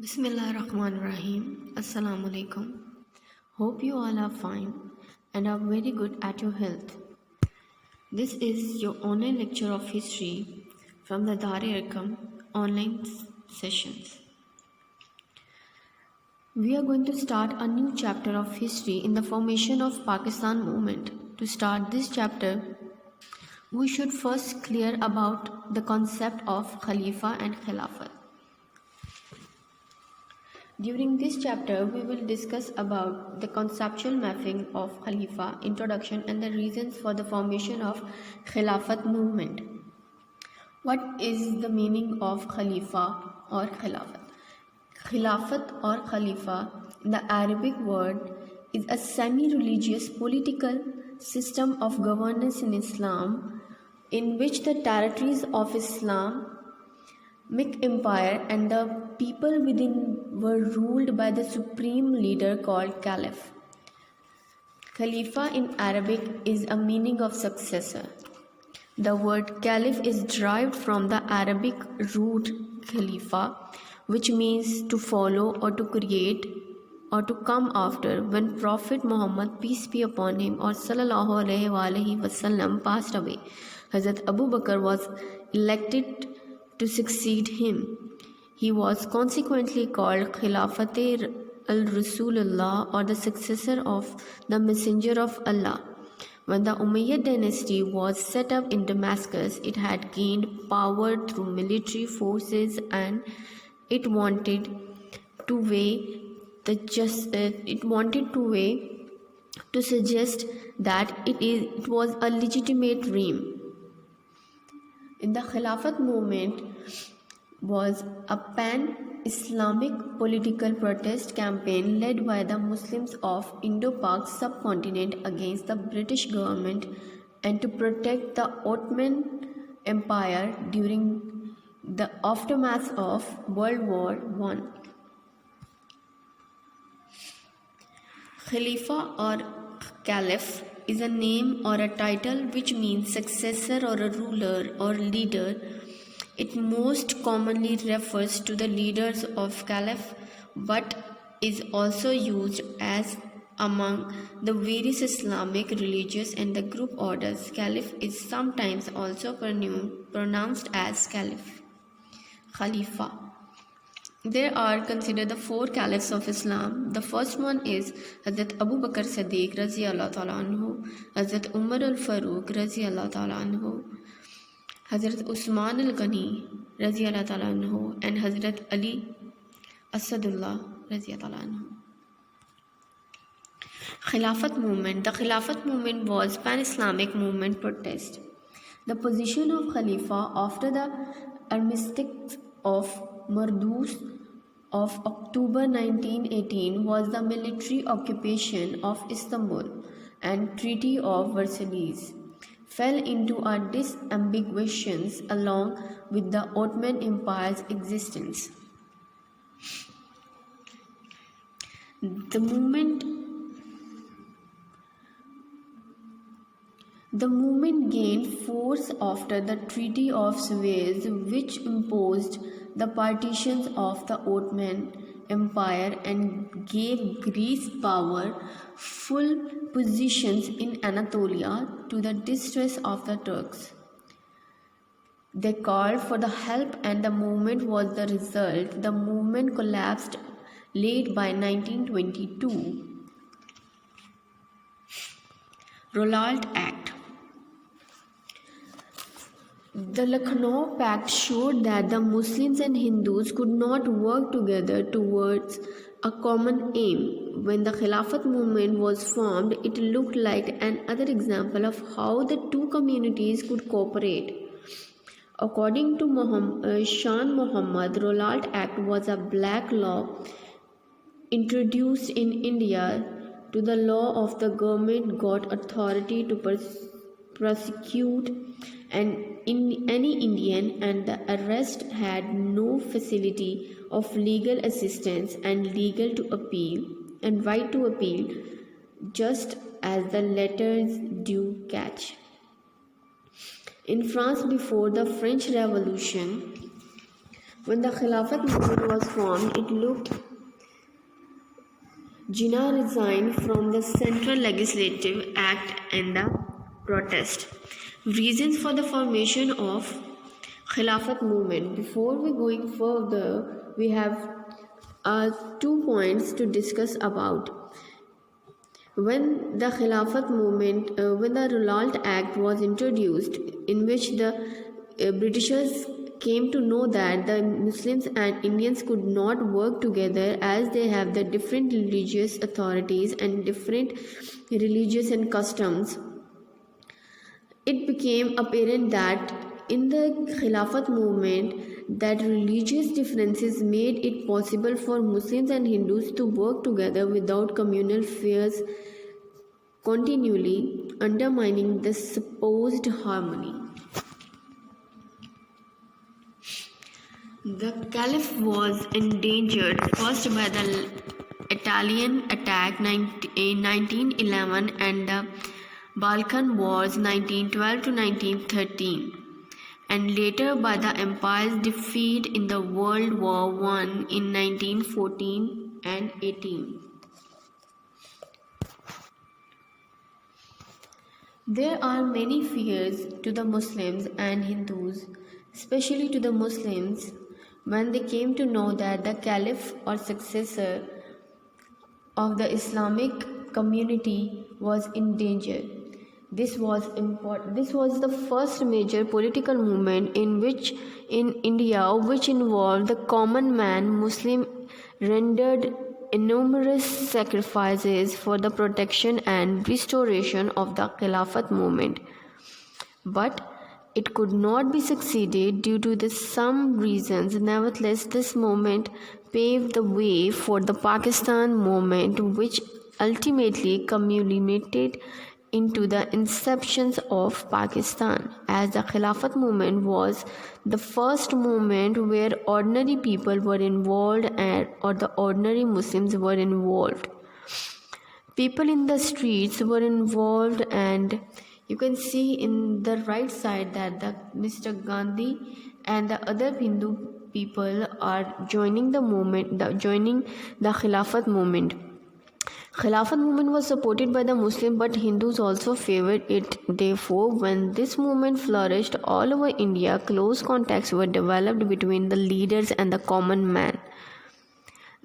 Bismillahirrahmanirrahim. Assalamu alaikum. Hope you all are fine and are very good at your health. This is your online lecture of history from the Dar-e-Arqam online sessions. We are going to start a new chapter of history in the formation of Pakistan movement. To start this chapter, we should first clear about the concept of Khalifa and Khilafat. During this chapter, we will discuss about the conceptual mapping of Khalifa, introduction and the reasons for the formation of Khilafat movement. What is the meaning of Khalifa or Khilafat? Khilafat or Khalifa, in the Arabic word, is a semi-religious political system of governance in Islam in which the territories of Islamic empire and the people within were ruled by the supreme leader called Caliph. Khalifa in Arabic is a meaning of successor. The word Caliph is derived from the Arabic root Khalifa, which means to follow or to create or to come after. When Prophet Muhammad, peace be upon him, or Sallallahu Alaihi Wasallam passed away, Hazrat Abu Bakr was elected to succeed him. He was consequently called Khilafat al-Rasulullah, or the successor of the Messenger of Allah. When the Umayyad dynasty was set up in Damascus, it had gained power through military forces and it wanted to suggest that it was a legitimate reign. In the Khilafat movement was a pan-Islamic political protest campaign led by the Muslims of Indo-Pak subcontinent against the British government and to protect the Ottoman Empire during the aftermath of World War I. Khalifa or Caliph is a name or a title which means successor or a ruler or leader. It most commonly refers to the leaders of Caliph but is also used as among the various Islamic religious and the group orders. Caliph is sometimes also pronounced as Caliph. Khalifa. There are considered the four caliphs of Islam. The first one is Hazrat Abu Bakr Siddiq Raziyallahu Ta'ala Anhu, Hazrat Umar al-Faruq Raziyallahu Ta'ala Anhu, Hazrat Usman al-Ghani Raziyallahu Ta'ala Anhu, and Hazrat Ali Asadullah Raziyallahu Ta'ala Anhu. Khilafat movement. The Khilafat movement was pan-Islamic movement protest. The position of Khalifa after the armistice of Mardus of October 1918 was the military occupation of Istanbul and Treaty of Versailles fell into a disambiguations along with the Ottoman Empire's existence. The movement gained force after the Treaty of Suez, which imposed the partitions of the Ottoman Empire and gave Greece powerful positions in Anatolia to the distress of the Turks. They called for the help and the movement was the result. The movement collapsed late by 1922. Rowlatt Act. The Lucknow Pact showed that the Muslims and Hindus could not work together towards a common aim. When the Khilafat movement was formed, it looked like another example of how the two communities could cooperate. According to Shah Muhammad, Rowlatt Act was a black law introduced in India. To the law of the government got authority to prosecute any Indian, and the arrest had no facility of legal assistance and right to appeal, just as the letters do catch. In France before the French Revolution, When the Khilafat movement was formed, it looked Jinnah resigned from the Central Legislative Act and the protest. Reasons for the formation of Khilafat movement. Before we going further, we have 2 points to discuss about. When the Khilafat movement, when the Rowlatt Act was introduced, in which the Britishers came to know that the Muslims and Indians could not work together as they have the different religious authorities and different religious and customs, it became apparent that in the Khilafat movement that religious differences made it possible for Muslims and Hindus to work together without communal fears, continually undermining the supposed harmony. The Caliph was endangered first by the Italian attack in 1911 and the Balkan Wars 1912 to 1913, and later by the empire's defeat in the World War I in 1914 and 18. There are many fears to the Muslims and Hindus, especially to the Muslims, when they came to know that the Caliph or successor of the Islamic community was in danger. This was important. This was the first major political movement in India which involved the common man. Muslim rendered numerous sacrifices for the protection and restoration of the Khilafat movement, but it could not be succeeded due to some reasons. Nevertheless, this movement paved the way for the Pakistan movement, which ultimately culminated into the inception of Pakistan, as the Khilafat movement was the first movement where ordinary people were involved or the ordinary Muslims were involved. People in the streets were involved, and you can see in the right side that Mr. Gandhi and the other Hindu people are joining the Khilafat movement. Khilafat movement was supported by the Muslims, but Hindus also favored it. Therefore, when this movement flourished all over India, close contacts were developed between the leaders and the common man.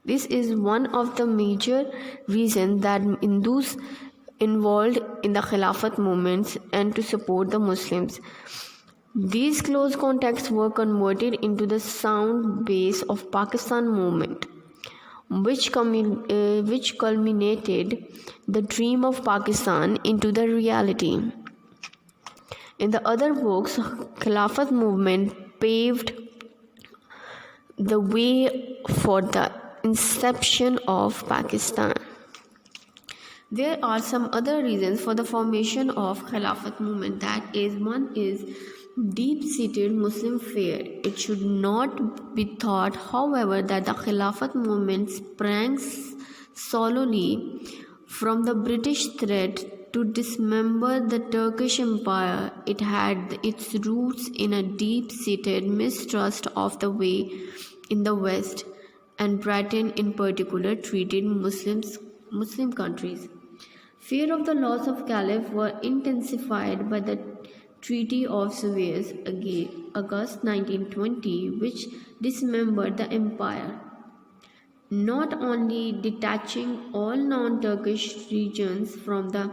This is one of the major reasons that Hindus involved in the Khilafat movements and to support the Muslims. These close contacts were converted into the sound base of Pakistan movement, which culminated the dream of Pakistan into the reality. In the other books, Khilafat movement paved the way for the inception of Pakistan. There are some other reasons for the formation of Khilafat movement. That is, one is deep-seated Muslim fear. It should not be thought, however, that the Khilafat movement sprang solely from the British threat to dismember the Turkish Empire. It had its roots in a deep-seated mistrust of the way in the West, and Britain in particular treated Muslim countries. Fear of the loss of Caliph were intensified by the Treaty of Suez, August 1920, which dismembered the empire, not only detaching all non-Turkish regions from the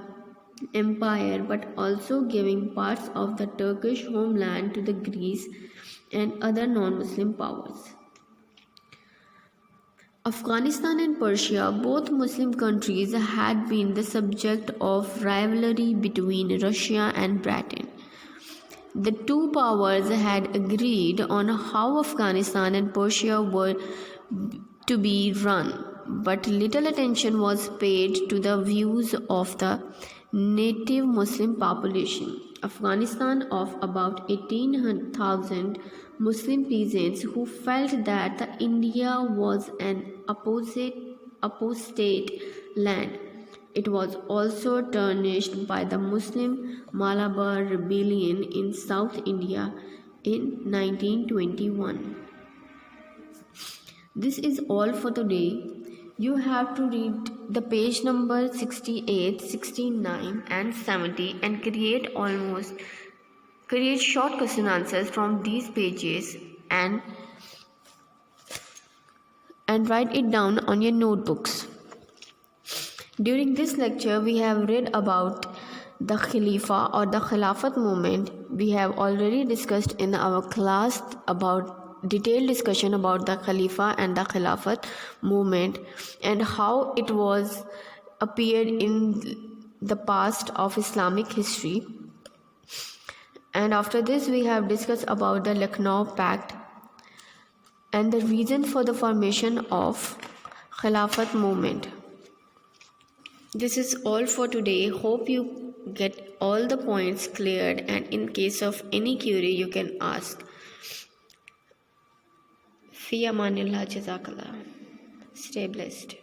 empire, but also giving parts of the Turkish homeland to the Greece and other non-Muslim powers. Afghanistan and Persia, both Muslim countries, had been the subject of rivalry between Russia and Britain. The two powers had agreed on how Afghanistan and Persia were to be run, but little attention was paid to the views of the native Muslim population. Afghanistan, of about 18,000 Muslim peasants who felt that the India was an apostate land. It was also tarnished by the Muslim Malabar rebellion in South India in 1921. This is all for today. You have to read the page number 68, 69 and 70 and create short question answers from these pages and write it down on your notebooks. During this lecture, we have read about the Khalifa or the Khilafat movement. We have already discussed in our class about detailed discussion about the Khalifa and the Khilafat movement and how it was appeared in the past of Islamic history. And after this, we have discussed about the Lucknow Pact and the reason for the formation of Khilafat movement. This is all for today. Hope you get all the points cleared, and in case of any query you can ask. Fi amanillah, jazakallah. Stay blessed.